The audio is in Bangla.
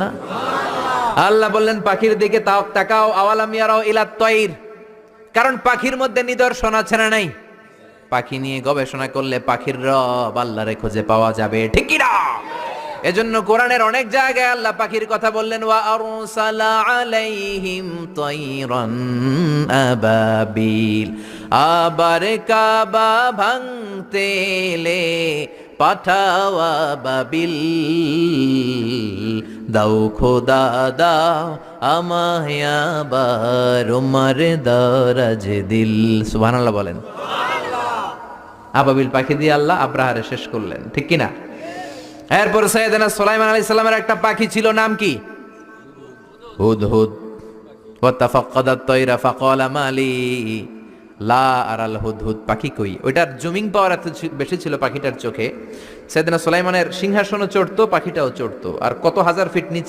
না? আল্লাহ বললেন পাখির দিকে তাকাও, আওয়ালাম ইয়ারাও ইলাত তাইর, কারণ পাখির মধ্যে নিদর্শন আছে না নাই? পাখি নিয়ে গবেষণা করলে পাখির রব আল্লাহরে খুঁজে পাওয়া যাবে, ঠিক কি না? এজন্য কোরআনের অনেক জায়গায় আল্লাহ পাখির কথা বললেন, ওয়া আরসালা আলাইহিম তাইরান আবাবিল, আবার কাবা ভাঙতে এলে পাঠাওয়া বাবিল, দাও খোদা দাও আমায় আবার উমার দরাজ দিল। সুবহানাল্লাহ বলেন। আবাবিল পাখি দিয়ে আল্লাহ আব্রাহারে শেষ করলেন, ঠিক কি না? এরপর সাইয়েদনা সুলাইমান আলাইহিস সালামের একটা পাখি ছিল, নাম কি? হুদহুদ। ওয়া তাফাক্কাদাত তায়রা ফাকালা মালি লা আরাল হুদহুদ, পাখি কই? ওইটার জুমিং পাওয়ার এত বেশি ছিল পাখিটার চোখে, সাইয়েদনা সুলাইমানের সিংহাসনও চড়তো, পাখিটাও চড়তো, আর কত হাজার ফিট নিচে